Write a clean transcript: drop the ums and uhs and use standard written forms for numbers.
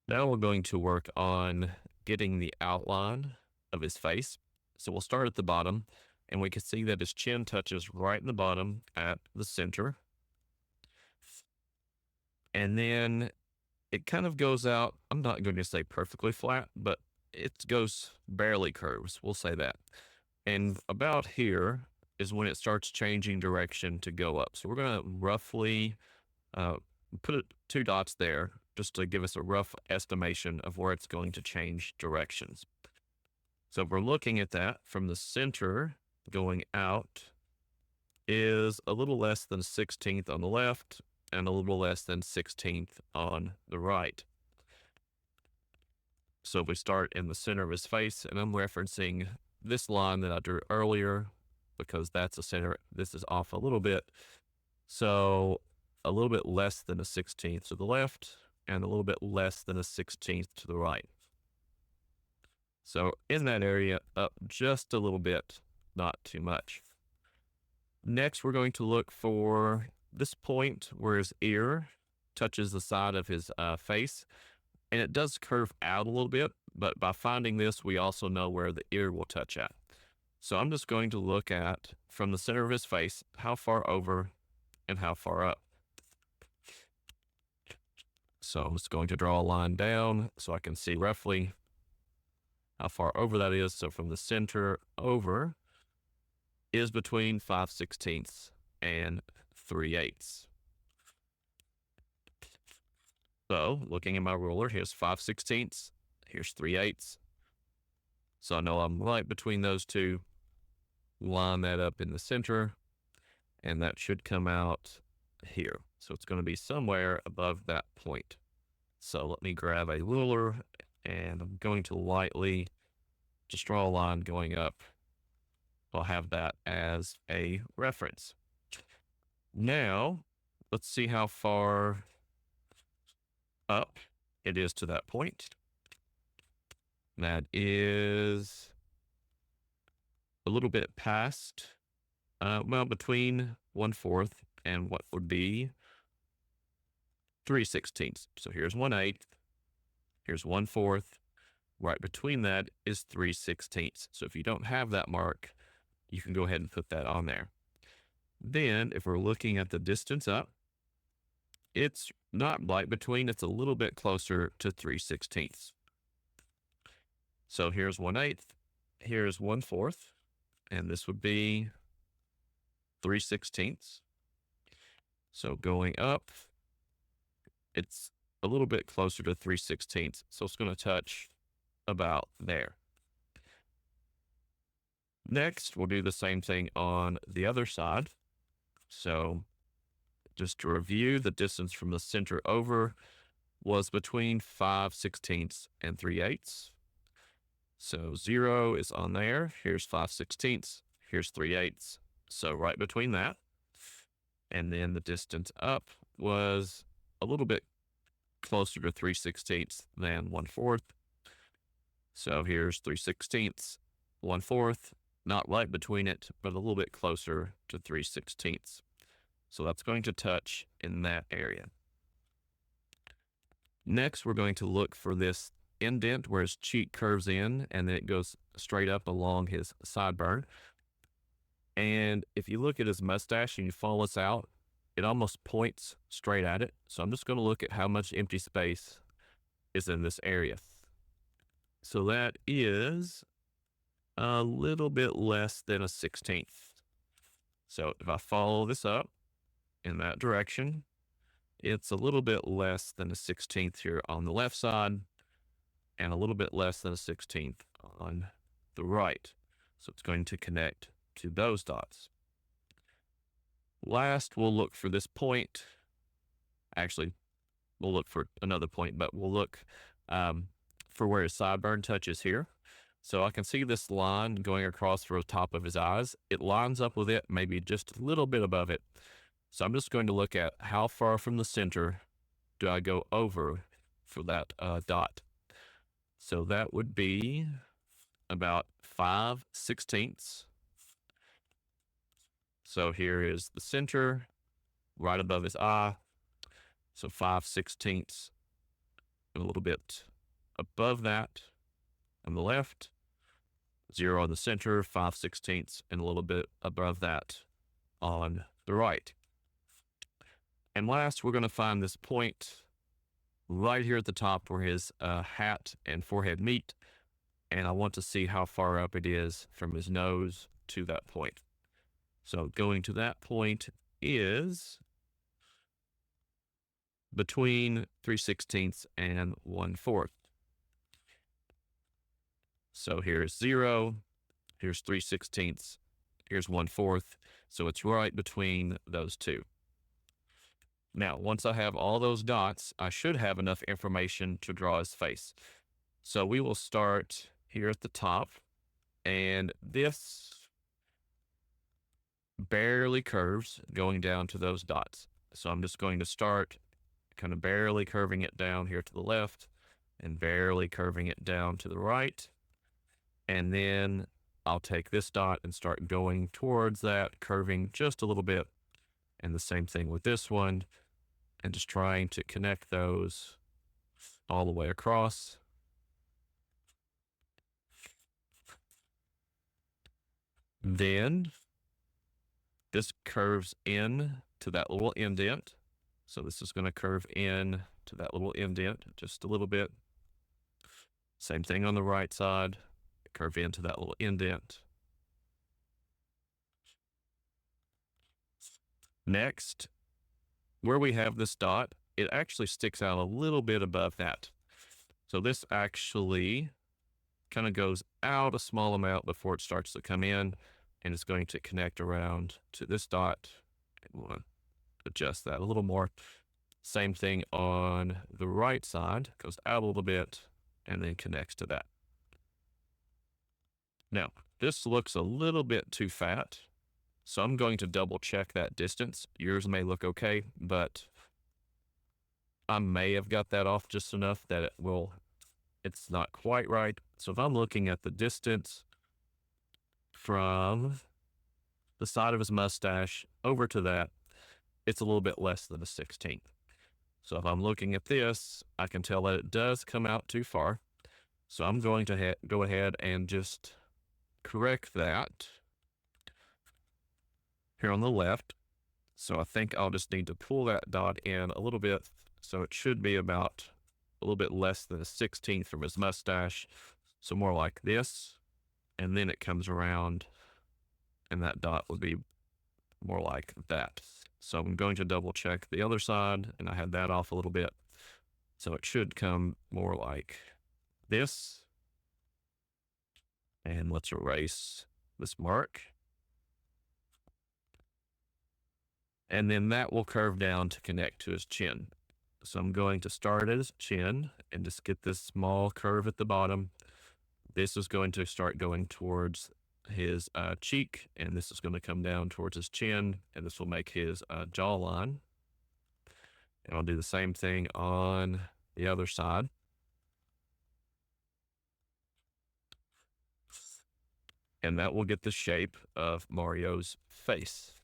Now we're going to work on getting the outline of his face. So we'll start at the bottom, and we can see that his chin touches right in the bottom at the center. And then it kind of goes out. I'm not going to say perfectly flat, but it goes barely curves. We'll say that. And about here is when it starts changing direction to go up. So we're going to roughly uh, put two dots there just to give us a rough estimation of where it's going to change directions. So if we're looking at that from the center going out is a little less than 16th on the left and a little less than 16th on the right. So if we start in the center of his face, and I'm referencing this line that I drew earlier because that's the center. This is off a little bit. So a little bit less than a 16th to the left and a little bit less than a 16th to the right. So in that area, up just a little bit, not too much. Next, we're going to look for this point where his ear touches the side of his face, and it does curve out a little bit, but by finding this, we also know where the ear will touch at. So I'm just going to look at, from the center of his face, how far over and how far up. So I'm just going to draw a line down so I can see roughly how far over that is. So from the center over is between 5/16 and 3/8. So looking at my ruler, here's 5/16, here's 3/8. So I know I'm right between those two. Line that up in the center, and that should come out here. So it's going to be somewhere above that point. So let me grab a ruler, and I'm going to lightly just draw a line going up. I'll have that as a reference. Now, let's see how far up it is to that point. That is a little bit past, between 1/4 and what would be 3/16. So here's 1/8, here's 1/4. Right between that is 3/16. So if you don't have that mark, you can go ahead and put that on there. Then if we're looking at the distance up, it's not right between, it's a little bit closer to 3/16. So here's 1/8, here's 1/4, and this would be 3/16. So going up, it's a little bit closer to 3/16. So it's going to touch about there. Next, we'll do the same thing on the other side. So just to review, the distance from the center over was between 5/16 and 3/8. So 0 is on there. Here's 5/16, here's 3/8. So right between that. And then the distance up was a little bit closer to 3/16 than 1/4. So here's 3/16, 1/4, not right between it, but a little bit closer to 3/16. So that's going to touch in that area. Next, we're going to look for this indent where his cheek curves in and then it goes straight up along his sideburn. And if you look at his mustache and you follow this out, it almost points straight at it. So I'm just going to look at how much empty space is in this area. So that is a little bit less than a 16th. So if I follow this up in that direction, it's a little bit less than a 16th here on the left side and a little bit less than a 16th on the right. So it's going to connect to those dots. Last, we'll look for this point. Actually, we'll look for another point, but we'll look for where his sideburn touches here. So I can see this line going across for the top of his eyes. It lines up with it, maybe just a little bit above it. So I'm just going to look at how far from the center do I go over for that dot. So that would be about 5/16. So here is the center right above his eye. So 5/16 and a little bit above that on the left, 0 on the center, 5/16, and a little bit above that on the right. And last, we're going to find this point right here at the top where his hat and forehead meet. And I want to see how far up it is from his nose to that point. So going to that point is between 3/16 and 1/4. So here's 0, here's 3/16, here's 1/4. So it's right between those two. Now, once I have all those dots, I should have enough information to draw his face. So we will start here at the top, and this barely curves going down to those dots. So I'm just going to start kind of barely curving it down here to the left and barely curving it down to the right. And then I'll take this dot and start going towards that, curving just a little bit. And the same thing with this one, and just trying to connect those all the way across. Then this curves in to that little indent. So this is going to curve in to that little indent just a little bit. Same thing on the right side, curve into that little indent. Next, where we have this dot, it actually sticks out a little bit above that. So this actually kind of goes out a small amount before it starts to come in, and it's going to connect around to this dot. We'll adjust that a little more. Same thing on the right side, goes out a little bit and then connects to that. Now, this looks a little bit too fat, so I'm going to double check that distance. Yours may look okay, but I may have got that off just enough that it's not quite right. So if I'm looking at the distance from the side of his mustache over to that, it's a little bit less than a 16th. So if I'm looking at this, I can tell that it does come out too far. So I'm going to go ahead and just correct that here on the left. So I think I'll just need to pull that dot in a little bit. So it should be about a little bit less than a 16th from his mustache. So more like this. And then it comes around and that dot would be more like that. So I'm going to double check the other side, and I had that off a little bit. So it should come more like this. And let's erase this mark. And then that will curve down to connect to his chin. So I'm going to start at his chin and just get this small curve at the bottom. This is going to start going towards his cheek, and this is going to come down towards his chin, and this will make his jawline. And I'll do the same thing on the other side. And that will get the shape of Mario's face.